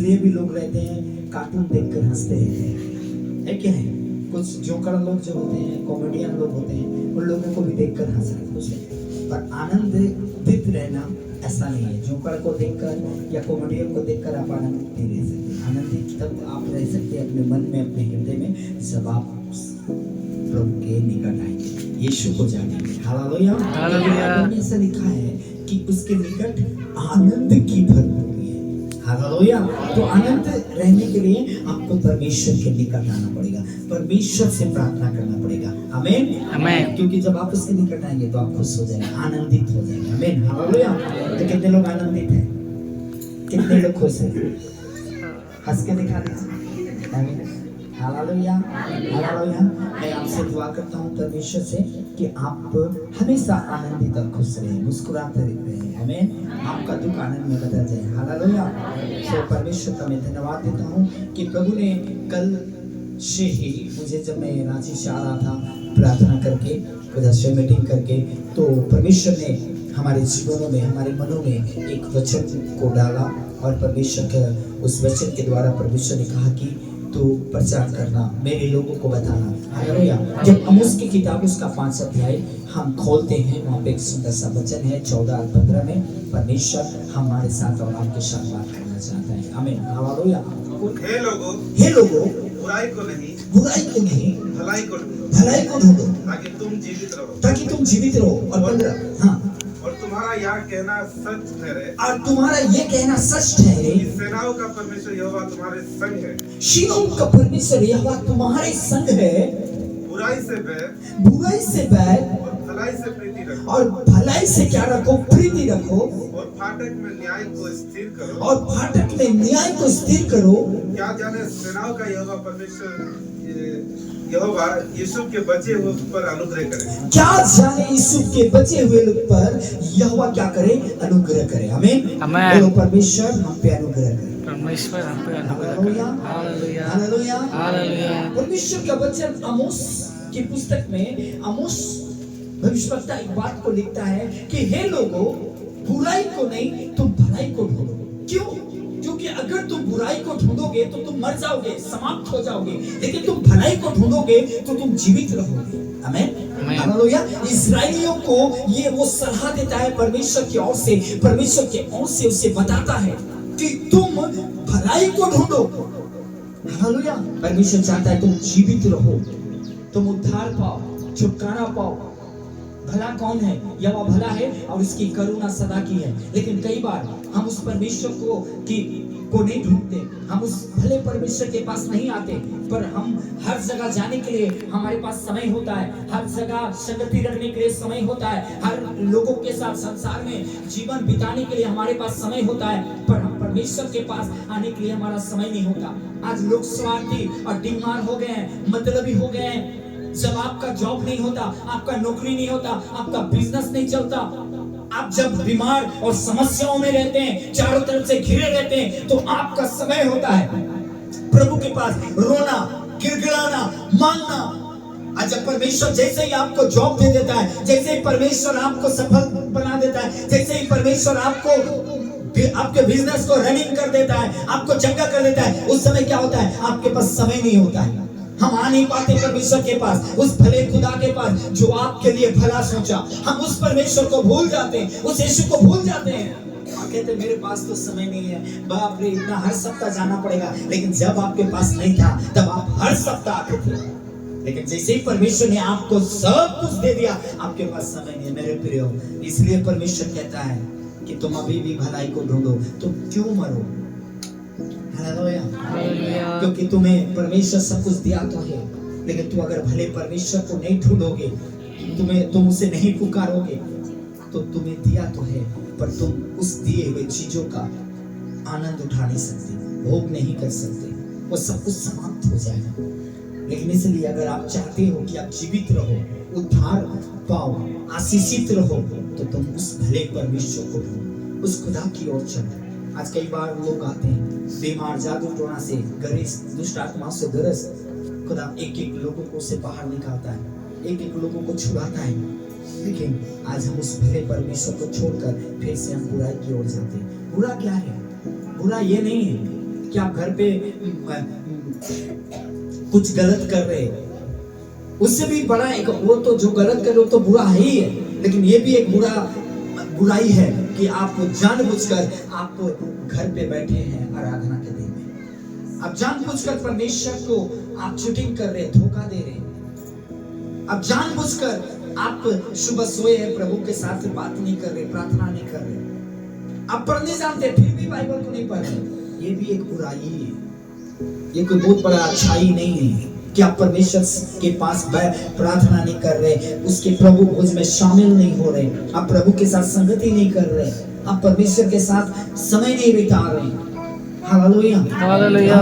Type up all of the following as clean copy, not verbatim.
इसलिए भी लोग रहते हैं कार्टून देखकर हंसते रहते हैं, है क्या है? कुछ जोकर लोग जो होते हैं, कॉमेडियन लोग होते हैं, उन लोगों को भी देखकर हंस रहे खुश है, पर आनंदित रहना ऐसा नहीं है। जोकर को देखकर या कॉमेडियन को देखकर आप आनंदित नहीं रह सकते। आनंदित तब आप रह सकते हैं अपने मन में, अपने हृदय में, जब आप प्रभु के निकट आएंगे, यीशु को जानेंगे। हालेलुया। हालेलुया। ऐसा लिखा है कि उसके निकट आनंद की भरपूरी है। हालेलुया। तो आनंद रहने के लिए आपको परमेश्वर के निकट आना पड़ेगा, परमेश्वर से प्रार्थना करना पड़ेगा। आमीन आमीन। क्योंकि जब आप उसके निकट आएंगे तो आप खुश हो जाएंगे, आनंदित हो जाएंगे। आमीन। हालेलुया। तो कितने लोग आनंदित हैं? कितने लोग खुश हैं? हंस के दिखा दीजिए। आमीन। हालेलुया। हालेलुया। मैं आपसे दुआ करता हूँ परमेश्वर से कि आप हमेशा आनंदित और खुश रहें, मुस्कुराते रहें। आमीन। आपका दुख आनंद में बदल जाए। हालेलुया। तो परमेश्वर का मैं धन्यवाद देता हूँ कि प्रभु ने कल से ही मुझे, जब मैं रांची से आ रहा था प्रार्थना करके, उधर से मीटिंग करके, तो परमेश्वर ने हमारे जीवनों में, हमारे मनों में एक वचन को डाला और परमेश्वर के उस वचन के द्वारा परमेश्वर ने कहा कि तो प्रचार करना, मेरे लोगों को बताना। हालेलुया। जब आमोस की किताब उसका 5 अध्याय हम खोलते हैं, वहाँ पे एक सुंदर सा वचन है 14 और 15 में, परमेश्वर हमारे साथ और आपके साथ बात करना चाहता है। आमीन। हालेलुया। हे लोगों, बुराई को नहीं, भलाई को ढूंढो, ताकि तुम जीवित रहो। और 15, हाँ, और तुम्हारा यह कहना सच ठहरे, कि सेनाओं का परमेश्वर यहोवा तुम्हारे संग है, सेनाओं का परमेश्वर यहोवा तुम्हारे संग है। बुराई से बैर और भलाई से प्रीति रखो, और भलाई से क्या रखो? प्रीति रखो। और फाटक में न्याय को स्थिर करो। क्या जाने सेनाओं का यहोवा परमेश्वर यहोवा यूसुफ के बचे हुए पर अनुग्रह करे। क्या जाने यूसुफ के बचे हुए लोग पर यहोवा क्या करे? अनुग्रह करे। आमीन। बोलो परमेश्वर हम पे अनुग्रह करे। परमेश्वर हम पे अनुग्रह करे। हालेलुया। हालेलुया। हालेलुया। परमेश्वर का वचन आमोस की पुस्तक में आमोस भविष्यवक्ता एक बात को लिखता है कि हे लोगों, बुराई को नहीं तुम भलाई को ढूंढो। क्यों? क्योंकि अगर तुम बुराई को ढूंढोगे तो तुम मर जाओगे, समाप्त हो जाओगे, लेकिन तुम भलाई को ढूंढोगे तो तुम जीवित रहोगे। आमीन। हालेलुया। इस्राएलियों को ये वो सलाह देता है परमेश्वर की ओर से, परमेश्वर के ओर से उसे बताता है कि तुम भलाई को ढूंढो। हालेलुया। परमेश्वर चाहता है तुम जीवित रहो, तुम उद्धार पाओ, छुटकारा पाओ। भला कौन है? यहोवा भला है और उसकी करुणा सदा की है। लेकिन कई बार हम उस परमेश्वर को नहीं ढूंढते, हम उस भले परमेश्वर के पास नहीं आते, पर हम हर जगह जाने के लिए हमारे पास समय होता है, हर जगह संगति रखने के लिए समय होता है, हर लोगों के साथ संसार में जीवन बिताने के लिए हमारे पास समय होता है, पर हम परमेश्वर के पास आने के लिए हमारा समय नहीं होता। आज लोग स्वार्थी और डिमांड हो गए हैं, मतलबी हो गए हैं। जब आपका जॉब नहीं होता, आपका नौकरी नहीं होता, आपका बिजनेस नहीं चलता, आप जब बीमार और समस्याओं में रहते हैं, चारों तरफ से घिरे रहते हैं, तो आपका समय होता है प्रभु के पास रोना, गिड़गिड़ाना, मांगना। आज जब परमेश्वर जैसे ही आपको जॉब दे देता है, जैसे ही परमेश्वर आपको सफल बना देता है, जैसे ही परमेश्वर आपके बिजनेस को रनिंग कर देता है, आपको चंगा कर देता है, उस समय क्या होता है? आपके पास समय नहीं होता है। हम आ नहीं पाते परमेश्वर के पास, उस भले खुदा के पास जो आपके लिए भला सोचा। हम उस परमेश्वर को भूल जाते हैं, उस यीशु को भूल जाते हैं। आप कहते मेरे पास तो समय नहीं है, बाप रे इतना हर सप्ताह जाना पड़ेगा। लेकिन जब आपके पास नहीं था तब आप हर सप्ताह आते थे। लेकिन जैसे ही परमेश्वर ने आपको सब कुछ दे दिया, आपके पास समय नहीं है मेरे प्रियो। इसलिए परमेश्वर कहता है कि तुम अभी भी भलाई को ढूंढो, तुम क्यों मरो? हालेलुया। क्योंकि तुम्हें परमेश्वर सब कुछ दिया तो है, लेकिन तुम अगर भले परमेश्वर को नहीं ढूंढोगे, तुम उसे नहीं पुकारोगे, तो तुम्हें दिया तो है, पर तुम उस दिए हुए चीजों का आनंद उठा नहीं सकते, भोग नहीं कर सकते, वो सब कुछ समाप्त हो जाएगा। लेकिन इसलिए अगर आप चाहते हो कि आप जीवित रहो, उद्धार पाओ, आशीषित रहो, तो तुम उस भले परमेश्वर को ढूंढो, उस खुदा की ओर चलो। आज कई बार लोग आते हैं बीमार, जादू टोना से ग्रस्त, दुष्ट आत्मा से ग्रस्त। खुदा एक एक लोगों को से बाहर निकालता है, एक एक लोगों को छुड़ाता है। लेकिन आज हम उस भले परमेश्वर को छोड़कर फिर से हम बुराई की ओर जाते हैं। बुरा क्या है? बुरा ये नहीं है कि आप घर पे कुछ गलत कर रहे हो, उससे भी बड़ा एक, वो तो जो गलत कर रहे हो तो बुरा है ही है, लेकिन ये भी एक बुराई है कि आप जानबूझकर आप घर पे बैठे हैं आराधना के दिन में, आप जानबूझकर परमेश्वर को आप चीटिंग कर रहे हैं, धोखा दे रहे हैं, आप जानबूझकर आप सुबह सोए हैं, प्रभु के साथ बात नहीं कर रहे, प्रार्थना नहीं कर रहे, आप पढ़ने जानते फिर भी बाइबल को नहीं पढ़ रहे, ये भी एक बुराई है, ये कोई बहुत बड़ा अच्छाई नहीं है कि आप परमेश्वर के पास प्रार्थना नहीं कर रहे, उसके प्रभु भोज में शामिल नहीं हो रहे, आप प्रभु के साथ संगति नहीं कर रहे, आप परमेश्वर के साथ समय नहीं बिता रहे। Hallelujah hallelujah.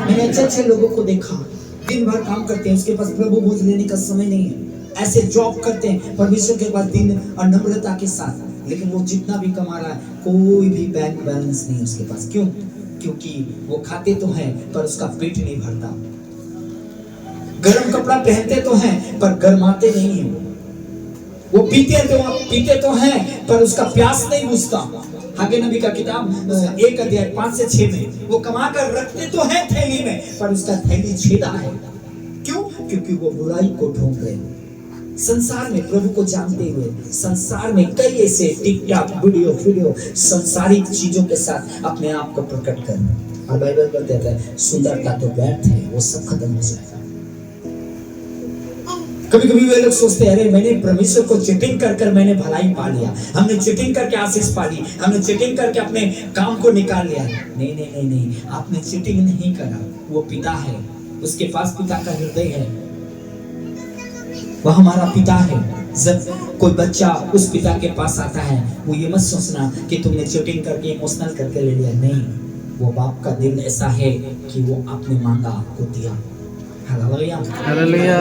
मैंने अच्छे लोगों को देखा, दिन भर काम करते हैं, उसके पास प्रभु भोज लेने का समय नहीं है, ऐसे जॉब करते हैं परमेश्वर के पास दिन और नम्रता के साथ, लेकिन वो जितना भी कमा रहा है कोई भी बैंक बैलेंस नहीं उसके पास। क्यों? क्योंकि वो खाते तो हैं पर उसका पेट नहीं भरता, गरम कपड़ा पहनते तो हैं पर गरमाते नहीं हैं, वो पीते तो हैं पर उसका प्यास नहीं बुझता। हागे नबी का किताब 1 अध्याय 5 से 6 में वो कमा कर रखते तो हैं थैली में पर उसका थैली छेदा है। क्यों? क्योंकि वो बुराई को ढूंढ रहे हैं। संसार में प्रभु को जानते हुए संसार में कई ऐसे टिकटॉक वीडियो संसारिक चीजों के साथ अपने आप को प्रकट कर, और बाइबल कहता है सुंदरता तो व्यर्थ है, वो सब खत्म हो जाएगा। कभी कभी वे लोग सोचते हैं अरे मैंने परमेश्वर को चीटिंग कर मैंने भलाई पा लिया, हमने चीटिंग करके आशीष पा ली, हमने चीटिंग करके अपने काम को निकाल लिया। नहीं नहीं नहीं नहीं, आपने चीटिंग नहीं करा, वो पिता है, उसके पास पिता का हृदय है, वह हमारा पिता है। जब कोई बच्चा उस पिता के पास आता है, वो ये मत सोचना कि तुमने चीटिंग करके इमोशनल करके ले लिया, नहीं, वो बाप का दिल ऐसा है कि वो आपने मांगा आपको दिया। Hallelujah hallelujah.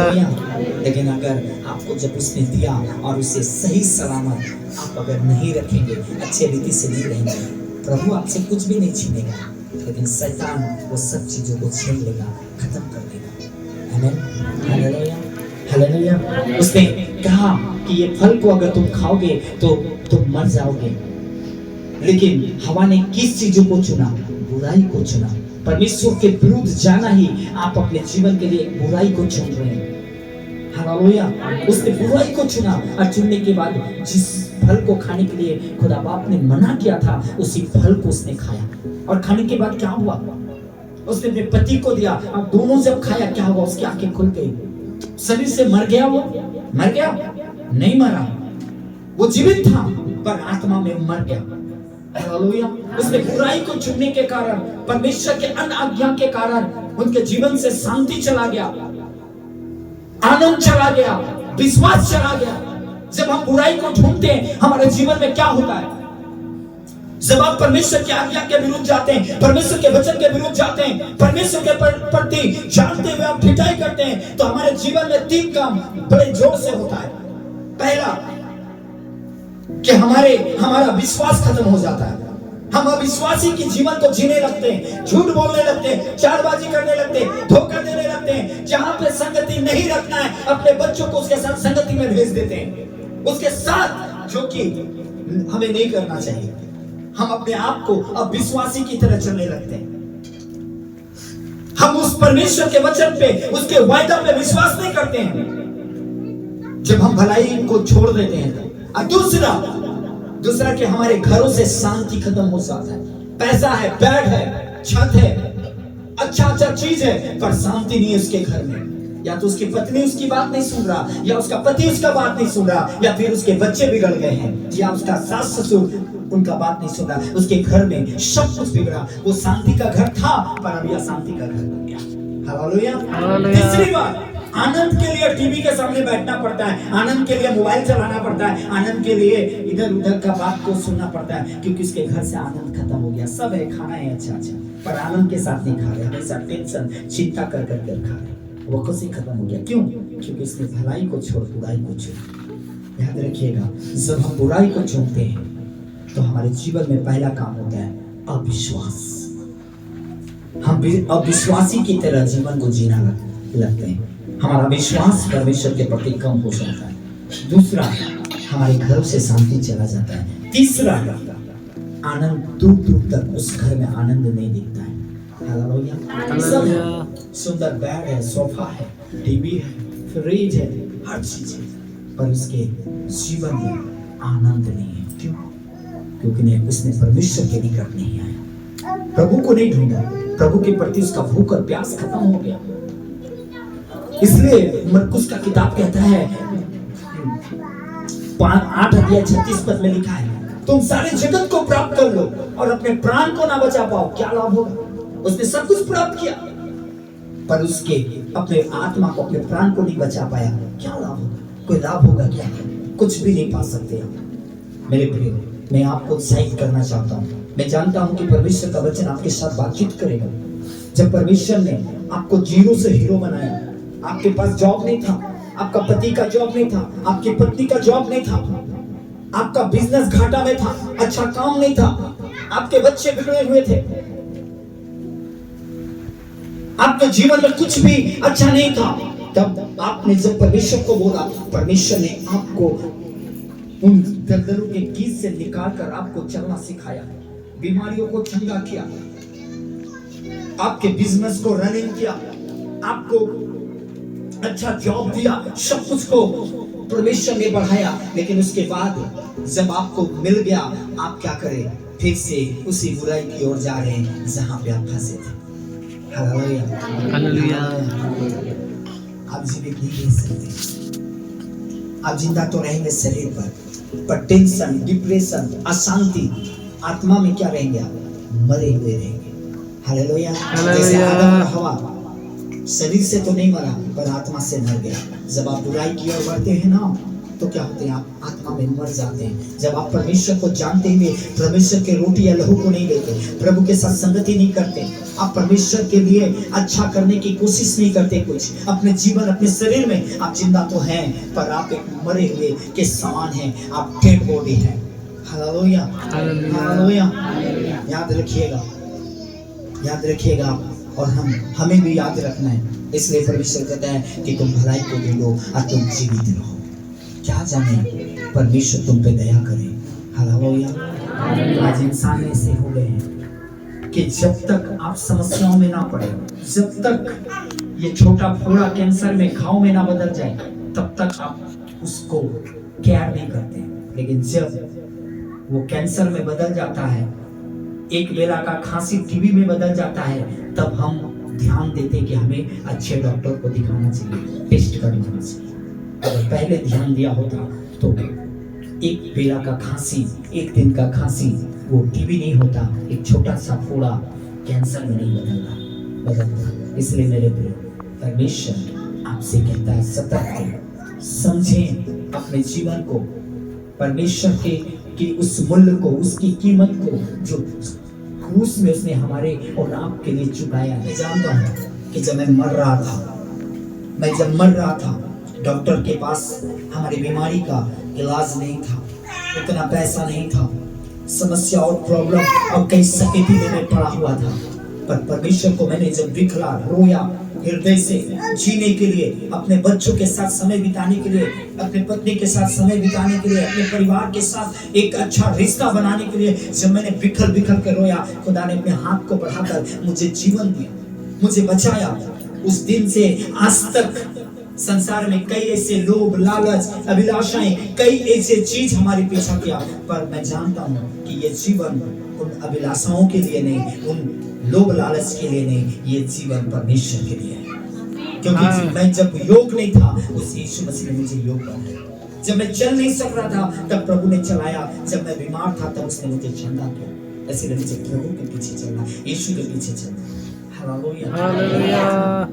लेकिन अगर आपको जब उसने दिया और उसे सही सलामत आप अगर नहीं रखेंगे, अच्छे रीति से नहीं रहेंगे, प्रभु आपसे कुछ भी नहीं छीनेगा, लेकिन शैतान वो सब चीजों को छीन लेगा, खत्म कर देगा। आमीन। Hallelujah hallelujah. उसने कहा कि ये फल को अगर तुम खाओगे तो तुम मर जाओगे, लेकिन हवा ने किस चीजों को चुना? बुराई को चुना। परमेश्वर के विरुद्ध जाना ही आप अपने जीवन के लिए बुराई को चुन रहे हैं। हालेलुया। उसने बुराई को चुना और चुनने के बाद जिस फल को खाने के लिए खुदा बाप ने मना किया था, उसी फल को उसने खाया, और खाने के बाद क्या हुआ? उसने अपने पति को दिया, अब दोनों जब खाया क्या हुआ? उसकी आंखें खुल गई। शरीर से मर गया, वो मर गया? नहीं मरा, वो जीवित था पर आत्मा में मर गया। हालेलुया। उसने बुराई को चुनने के कारण, परमेश्वर के अन आज्ञा के कारण उनके जीवन से शांति चला गया, आनंद चला गया, विश्वास चला गया। जब हम बुराई को ढूंढते हैं हमारे जीवन में क्या होता है? जब आप परमेश्वर की आज्ञा के विरुद्ध जाते हैं, परमेश्वर के वचन के विरुद्ध जाते हैं, परमेश्वर के प्रति जानते हुए आप ठिठाई करते हैं, तो हमारे जीवन में 3 काम बड़े जोर से होता है। पहला कि हमारा विश्वास खत्म हो जाता है, हम अविश्वासी की जीवन को जीने लगते हैं, झूठ बोलने लगते हैं, चालबाजी करने लगते हैं, धोखा देने लगते हैं। जहां पे संगति नहीं रखना है, अपने बच्चों को उसके साथ संगति में भेज देते हैं, उसके साथ, जो कि हमें नहीं करना चाहिए। हम अपने आप को अविश्वासी की तरह चलने लगते हैं। हम उस परमेश्वर के वचन पे, उसके वायदा पे विश्वास नहीं करते हैं जब हम भलाई को छोड़ देते हैं। और दूसरा कि हमारे घरों से शांति खत्म हो जाता है। पैसा है, बेड है, छत है, अच्छा चीज है, पर शांति नहीं है उसके घर में। या तो उसकी पत्नी उसकी बात नहीं सुन रहा, या उसका पति उसका बात नहीं सुन रहा, या फिर उसके बच्चे बिगड़ गए हैं, या उसका सास ससुर उनका बात नहीं सुन रहा। उसके घर में सब कुछ बिगड़ा। वो शांति का घर था पर अभी अशांति का घर बन गया। हालेलुया। तीसरी बात, आनंद के लिए टीवी के सामने बैठना पड़ता है, आनंद के लिए मोबाइल चलाना पड़ता है, आनंद के लिए इधर उधर का बात को सुनना पड़ता है, क्योंकि उसके घर से आनंद खत्म हो गया। सब है, खाना है अच्छा, पर आनंद के साथ नहीं खा रहे, हमेशा टेंशन चिंता कर खा रहे, वो खुशी खत्म हो गया। क्यों? क्योंकि इसने भलाई को छोड़ बुराई को छोड़। याद रखिएगा, जब हम बुराई को छोड़ते हैं तो हमारे जीवन में पहला काम होता है अविश्वास। हम अविश्वासी की तरह जीवन को जीना लगते हैं। हमारा विश्वास परमेश्वर के प्रति कम हो जाता है। दूसरा, हमारे घरों से शांति चला जाता है। तीसरा, आनंद दूर दूर तक उस घर में आनंद नहीं दिखता है। हालेलुया। सब है, सुंदर बेड है, सोफा है, टीवी है, फ्रिज है, हर चीज है, पर उसके जीवन में आनंद नहीं है। क्यों? क्योंकि नहीं, उसने परमेश्वर के निकट नहीं आया, प्रभु को नहीं ढूंढा, प्रभु के प्रति उसका भूख और प्यास खत्म हो गया। इसलिए मरकुस का किताब कहता है 8:36 में लिखा है, तुम सारे जगत को प्राप्त कर लो और अपने प्राण को ना बचा पाओ, क्या लाभ होगा? उसने सब कुछ प्राप्त किया, पर उसके अपने आत्मा को, अपने प्राण को नहीं बचा पाया, क्या लाभ होगा? कोई लाभ होगा क्या? कुछ भी नहीं पा सकते आप। मेरे प्रिय, मैं आपको उत्साहित करना चाहता हूँ। मैं जानता हूँ कि परमेश्वर का वचन आपके साथ बातचीत करेगा। जब परमेश्वर ने आपको जीरो से हीरो बनाया, आपके पास जॉब नहीं था, आपका पति का जॉब नहीं था, आपकी पत्नी का जॉब नहीं था, आपका बिजनेस घाटा में था, अच्छा काम नहीं था, आपके बच्चे बिगड़े हुए थे, आपके जीवन में कुछ भी अच्छा नहीं था, तब आपने जब परमेश्वर को बोला, परमेश्वर ने आपको उन दलदलों के गीत से निकालकर आपको चलना सिखाया, बीमारियों को चंगा किया, आपके बिजनेस को रनिंग किया, आपको अच्छा जॉब दिया, सब कुछ को परमेश्वर ने बढ़ाया। लेकिन उसके बाद जब आपको मिल गया, आप क्या करें? फिर से उसी बुराई की ओर जा रहे हैं जहां पे आप फंसे थे। Hallelujah, hallelujah. आप जीवित नहीं रह सकते, आप जिंदा तो रहेंगे शरीर पर टेंशन, डिप्रेशन, अशांति, आत्मा में क्या रहेंगे? आप मरे हुए रहेंगे। हालेलुया। जैसे आदम और हवा शरीर से तो नहीं मरा, पर आत्मा से मर गया। जब आप बुराई की ओर बढ़ते हैं ना, तो क्या होते हैं? आप आत्मा में मर जाते हैं। जब आप परमेश्वर को जानते हुए परमेश्वर के रोटी या लहू को नहीं लेते, प्रभु के साथ संगति नहीं करते, आप परमेश्वर के लिए अच्छा करने की कोशिश नहीं करते, कुछ अपने जीवन, अपने शरीर में आप जिंदा तो हैं, पर आप एक मरे हुए के समान हैं, आप डेड बॉडी हैं। Hallelujah, hallelujah. याद रखिएगा, याद रखिएगा, और हमें भी याद रखना है। इसलिए परमेश्वर कहता है कि तुम भलाई को ढूंढो और तुम जीवित रहो। क्या जाने परमेश्वर तुम पे दया करे। हालेलुया। आज इंसान ऐसे हो गए हैं कि जब तक आप समस्याओं में ना पड़े, जब तक ये छोटा फोड़ा कैंसर में घाव में ना बदल जाए, तब तक आप उसको केयर नहीं करते। लेकिन जब वो कैंसर में बदल जाता है, एक बेला का खांसी टीबी में बदल जाता है, तब हम ध्यान देते हैं कि हमें अच्छे डॉक्टर को दिखाना चाहिए, टेस्ट करवाना चाहिए। अगर पहले ध्यान दिया होता तो एक बेला का खांसी, एक दिन का खांसी वो टीबी नहीं होता, एक छोटा सा फोड़ा कैंसर में नहीं बदलता। इसलिए मेरे प्रिय, परमेश्वर आपसे कहता है सतर्क समझें अपने जीवन को, परमेश्वर के उस मूल्य को, उसकी कीमत को जो क्रूस में उसने हमारे और आपके लिए चुकाया। मैं जानता हूँ कि जब मैं मर रहा था, डॉक्टर के पास हमारी बीमारी का इलाज नहीं था, इतना पैसा नहीं था, समस्या और प्रॉब्लम और कई स्थिति में पड़ा हुआ था, पर परमेश्वर को मैंने जब बिखरा, रोया हृदय से, जीने के लिए, अपने बच्चों के साथ समय बिताने के लिए, अपने पत्नी के साथ समय बिताने के लिए, अपने परिवार के साथ एक अच्छा रिश्ता बनाने के लिए, जब मैंने बिखर के रोया, खुदा ने अपने हाथ को बढ़ाकर मुझे जीवन दिया, मुझे बचाया। उस दिन से आज तक संसार में कई ऐसे लोभ, लालच, अभिलाषाएं, कई ऐसे चीज हमारे पीछा किया, पर मैं जानता हूँ कि ये जीवन उन अभिलाषाओं के लिए नहीं, उन लोभ लालच के लिए नहीं, ये जीवन परमेश्वर के लिए है। क्योंकि मैं जब योग नहीं था, उस यीशु मसीह ने मुझे योग बनाया। जब मैं चल नहीं सक रहा था, तब प्रभु ने चलाया। जब मैं बीमार था, तब उसने मुझे चंगा किया। इसलिए मुझे प्रभु के पीछे चलना, यीशु के पीछे चलना। हालेलुया।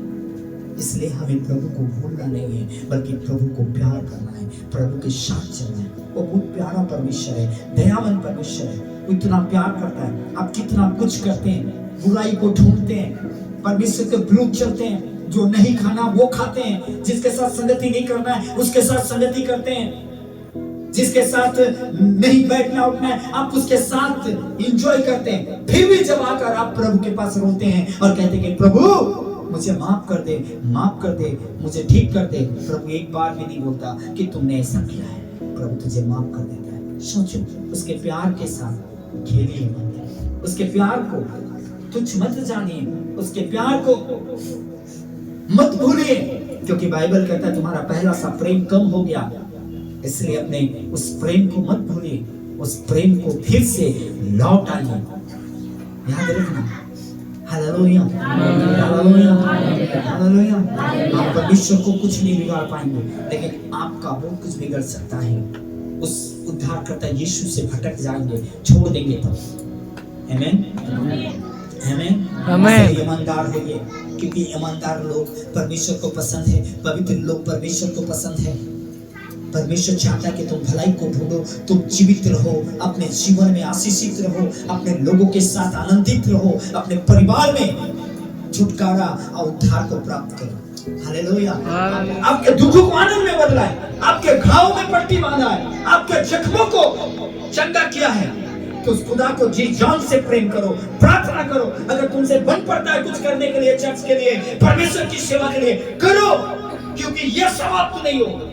इसलिए हमें प्रभु को भूलना नहीं है, बल्कि प्रभु को प्यार करना है, प्रभु के साथ चलना है। वो बहुत प्यारा परमेश्वर है, दयावान परमेश्वर है, वो इतना प्यार करता है। आप कितना कुछ करते हैं, बुराई को ढूंढते हैं, परमेश्वर के विरुद्ध चलते हैं, जो नहीं खाना वो खाते हैं, जिसके साथ संगति नहीं करना है उसके साथ संगति करते हैं, जिसके साथ नहीं बैठना उठना है आप उसके साथ एंजॉय करते हैं। फिर भी जब आकर आप प्रभु के पास रोते हैं और कहते हैं कि प्रभु मुझे माफ कर दे, मुझे ठीक कर दे, प्रभु एक बार भी नहीं बोलता कि तुमने ऐसा किया है, प्रभु तुझे माफ कर देता है। सोचो, उसके प्यार के साथ खेलिए मत, उसके प्यार को तुच्छ मत जानिए, उसके प्यार को मत भूलिए, क्योंकि बाइबल कहता है तुम्हारा पहला सा प्रेम कम हो गया। इसलिए अपने उस प्रेम को मत भूलिए, उस प्रेम को फिर से लौट आइए। याद रखना, हालेलुया, हालेलुया, हालेलुया। आप परमेश्वर को कुछ नहीं बिगाड़ पाएंगे, लेकिन आपका वो कुछ बिगड़ सकता है। उस उद्धारकर्ता यीशु से भटक जाएंगे, छोड़ देंगे तब। आमीन, आमीन, आमीन। ईमानदार होइए, क्योंकि ईमानदार लोग परमेश्वर को पसंद है, पवित्र लोग परमेश्वर को पसंद है। परमेश्वर चाहता है कि तुम भलाई को ढूंढो, तुम जीवित रहो, अपने जीवन में आशीषित रहो, अपने लोगों के साथ आनंदित रहो, अपने परिवार में छुटकारा और उद्धार को प्राप्त करो। हालेलुया। आपके दुखों को आनंद में बदला है, आपके घावों में पट्टी बांधा है, आपके जख्मों को चंगा किया है। तो उस खुदा को जी जान से प्रेम करो, प्रार्थना करो। अगर तुमसे बन पड़ता है कुछ करने के लिए, चर्च के लिए, परमेश्वर की सेवा के लिए, करो, क्योंकि यह समाप्त नहीं होगा,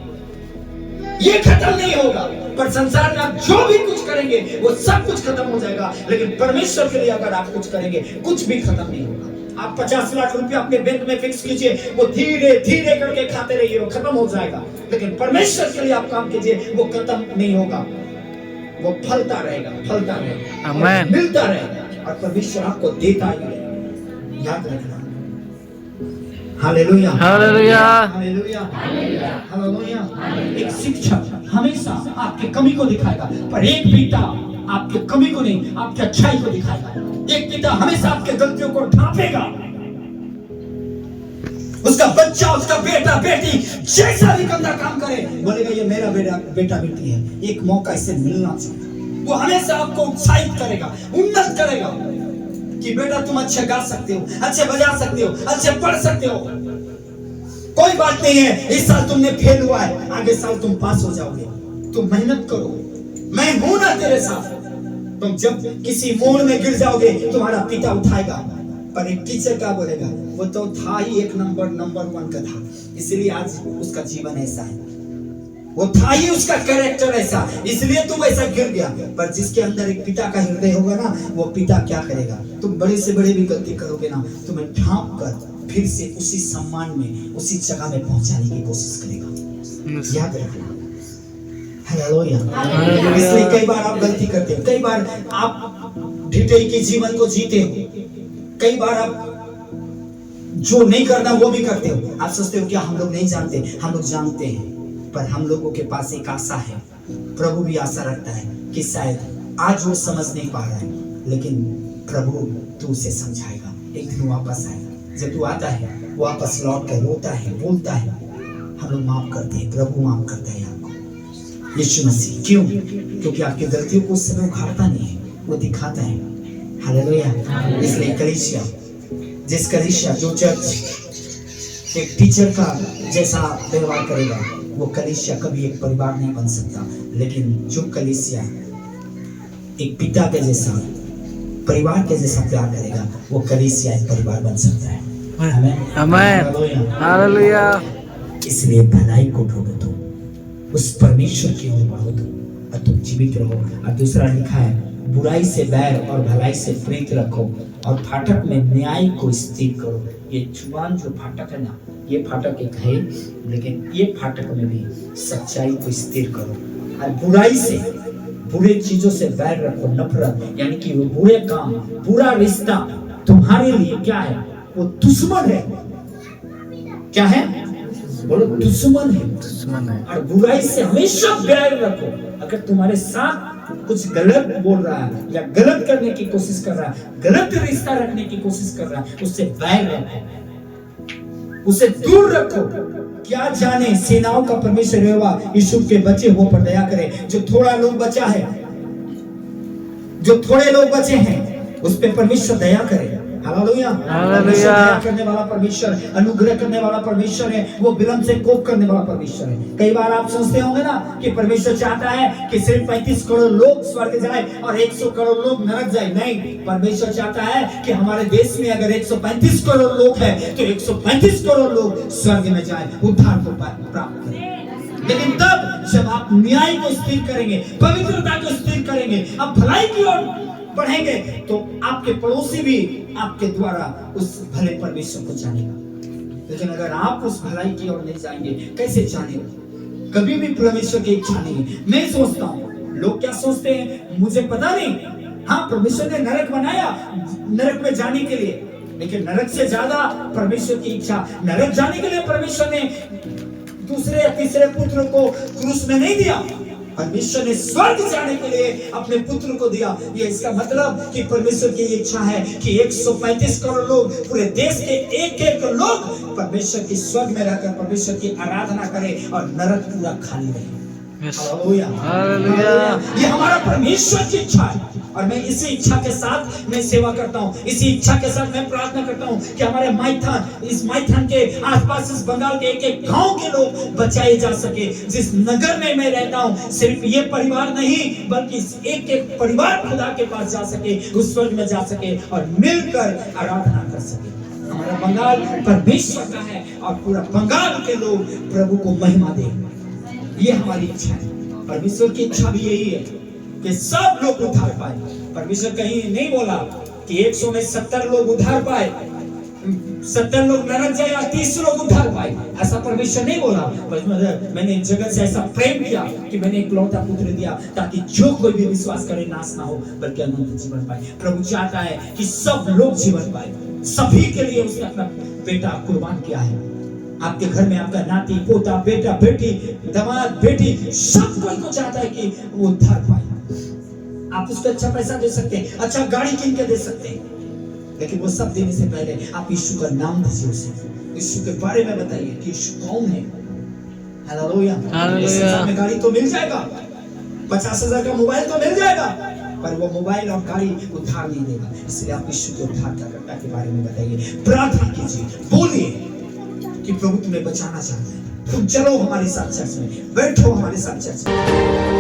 ये खत्म नहीं होगा। पर संसार में आप जो भी कुछ करेंगे वो सब कुछ खत्म हो जाएगा, लेकिन परमेश्वर के लिए अगर आप कुछ करेंगे कुछ भी खत्म नहीं होगा। आप 50 लाख रुपया अपने बैंक में फिक्स कीजिए, वो धीरे धीरे करके खाते रहिए, वो खत्म हो जाएगा। लेकिन परमेश्वर के लिए आप काम कीजिए, वो खत्म नहीं होगा, वो फलता रहेगा, फलता रहेगा, आमीन, मिलता रहेगा, और परमेश्वर आपको देता ही रहेगा। याद रखना। Hallelujah, hallelujah, hallelujah, hallelujah. एक शिक्षक हमेशा आपकी कमी को दिखाएगा, पर एक पिता आपकी कमी को नहीं, आपकी अच्छाई को दिखाएगा। एक पिता हमेशा आपके गलतियों को ढांपेगा। उसका बच्चा, उसका बेटा बेटी जैसा भी गंदा काम करे, बोलेगा ये मेरा बेटा बेटी है, एक मौका इसे मिलना चाहिए। वो हमेशा आपको उत्साहित करेगा, उन्नत करेगा कि बेटा तुम अच्छे गा सकते हो, अच्छे बजा सकते हो, अच्छे पढ़ सकते हो, कोई बात नहीं है, इस साल तुमने फेल हुआ है, आगे साल तुम पास हो जाओगे, तुम मेहनत करो, मैं हूं ना तेरे साथ। तुम जब किसी मोड़ में गिर जाओगे तुम्हारा पिता उठाएगा। पर एक टीचर क्या बोलेगा, वो तो था ही एक नंबर 1 का था, इसलिए आज उसका जीवन ऐसा है, वो था ही उसका कैरेक्टर ऐसा, इसलिए तुम ऐसा गिर गया। पर जिसके अंदर एक पिता का हृदय होगा ना, वो पिता क्या करेगा, तुम बड़े से बड़े भी गलती करोगे ना, तुम्हें ढांप कर फिर से उसी सम्मान में, उसी जगह में पहुंचाने की कोशिश करेगा। याद रखना। हालेलुया। इसलिए कई बार आप गलती करते हो, कई बार आप ढिठई के जीवन को जीते हो, कई बार आप जो नहीं करना वो भी करते हो। आप सोचते हो क्या हम लोग नहीं जानते, हम लोग जानते हैं, पर हम लोगों के पास एक आशा है, प्रभु भी आशा रखता है कि शायद आज वो समझ नहीं पा रहा है, लेकिन प्रभु तू उसे समझाएगा, एक दिन वापस आएगा। जब तू आता है वापस लौट कर रोता है, बोलता है, हम लोग माफ करते हैं, प्रभु माफ करता है आपको, यीशु मसीह। क्यों? क्योंकि आपकी गलतियों को उस समय उखाड़ता नहीं है, वो दिखाता है। हालेलुया। इसलिए कलीसिया, जिस कलीसिया, जो चर्च एक टीचर का जैसा व्यवहार करेगा, वो कलीसिया कभी एक परिवार नहीं बन सकता। लेकिन जो कलीसिया एक पिता के जैसा, परिवार के जैसा प्यार करेगा, वो कलीसिया एक परिवार बन सकता है। आमीन, आमीन, हालेलुया। इसलिए भलाई को ढूंढो, तुम उस परमेश्वर की ओर बढ़ो, तुम और तुम जीवित रहो। और दूसरा लिखा है, बुराई से बैर और भलाई से प्रीत रखो, और फाटक में न्याय को स्थिर करो। ये जुबान जो फाटक है ना, ये फाटक एक है, लेकिन ये फाटक में भी सच्चाई को स्थिर करो। और बुराई से, बुरे चीजों से बैर रखो, नफरत, यानी कि वो बुरे काम, बुरा रिश्ता तुम्हारे लिए क्या है, वो दुश्मन है। क्या है? बोलो, दुश्मन है, दुश्मन है। और बुराई से हमेशा बैर रखो। अगर तुम्हारे साथ कुछ गलत बोल रहा है या गलत करने की कोशिश कर रहा है, गलत रिश्ता रखने की कोशिश कर रहा है, उससे बैर रखो, उसे दूर रखो। क्या जाने सेनाओं का परमेश्वर यहोवा यीशु के बचे हुए पर दया करे। जो थोड़ा लोग बचा है, जो थोड़े लोग बचे हैं, उस पे परमेश्वर दया करे। Hallelujah, hallelujah. दया करने वाला परमेश्वर, अनुग्रह करने वाला परमेश्वर है, वो विलंब से कोप करने वाला परमेश्वर है। कई बार आप सोचते होंगे ना कि परमेश्वर चाहता है कि सिर्फ 35 करोड़ लोग स्वर्ग जाए और 100 करोड़ लोग नरक जाए। नहीं, परमेश्वर चाहता है कि हमारे देश में अगर 135 करोड़ लोग हैं, तो 135 करोड़ लोग स्वर्ग में जाए, उद्धार को प्राप्त करें। लेकिन तब जब आप न्याय को स्थिर करेंगे, पवित्रता को स्थिर करेंगे, आप भलाई की ओर बढ़ेंगे तो आपके पड़ोसी भी आपके द्वारा उस भले परमेश्वर को जानेगा। लेकिन अगर आप उस भलाई की ओर नहीं जाएंगे, कैसे जानेंगे? कभी भी परमेश्वर की इच्छा नहीं है। मैं सोचता हूँ, लोग क्या सोचते हैं मुझे पता नहीं। हाँ, परमेश्वर ने नरक बनाया नरक में जाने के लिए, लेकिन नरक से ज्यादा परमेश्वर की इच्छा, नरक जाने के लिए परमेश्वर ने दूसरे या तीसरे पुत्र को क्रूस में नहीं दिया। परमेश्वर ने स्वर्ग जाने के लिए अपने पुत्र को दिया। ये इसका मतलब कि परमेश्वर की इच्छा है कि 135 करोड़ लोग, पूरे देश के एक एक लोग परमेश्वर की स्वर्ग में रहकर परमेश्वर की आराधना करें और नरक पूरा खाली रहे। Hallelujah, hallelujah. ये हमारा परमेश्वर की इच्छा है और मैं इसी इच्छा के साथ मैं सेवा करता हूँ। इसी इच्छा के साथ मैं प्रार्थना करता हूँ कि हमारे माइथन, इस माइथन के आसपास, इस बंगाल के एक एक गांव के लोग बचाए जा सके। जिस नगर में मैं रहता हूँ, सिर्फ ये परिवार नहीं बल्कि एक एक परिवार खुदा के पास जा सके, उस स्वर्ग में जा सके और मिलकर आराधना कर सके। हमारा बंगाल परमेश्वर का है और पूरा बंगाल के लोग प्रभु को महिमा दें। ये हमारी इच्छा है। परमेश्वर की इच्छा भी यही है कि सब लोग उद्धार पाए। परमेश्वर कहीं नहीं बोला कि 100 में 70 लोग उद्धार पाए, 70 लोग नरक जाए, 30 लोग उद्धार पाए। ऐसा परमेश्वर नहीं बोला। मैंने जगत से ऐसा प्रेम किया कि मैंने एक लौता पुत्र दिया ताकि जो कोई भी विश्वास करे नाश ना हो बल्कि अनंत जीवन पाए। प्रभु चाहता है कि सब लोग जीवन पाए। सभी के लिए उसने अपना बेटा कुर्बान किया है। आपके घर में आपका नाती पोता, बेटा बेटी, दामाद बेटी, सब कोई को चाहता है कि वो उद्धार पाए। आप उसको अच्छा पैसा दे सकते हैं, अच्छा गाड़ी किन के दे सकते हैं, लेकिन वो सब देने से पहले आप यीशु का नाम दीजिए उसे। यीशु के बारे में बताइए कि यीशु कौन है। Hallelujah, hallelujah. में गाड़ी तो मिल जाएगा, 50,000 का मोबाइल तो मिल जाएगा, पर वो मोबाइल और गाड़ी उद्धार नहीं देगा। इसलिए आप यीशु के उद्धारकर्ता के बारे में बताइए, प्रार्थना कीजिए, बोलिए कि प्रभु तुम्हें बचाना चाहता है। तुम चलो हमारे साथ चर्च में, बैठो हमारे साथ चर्च में।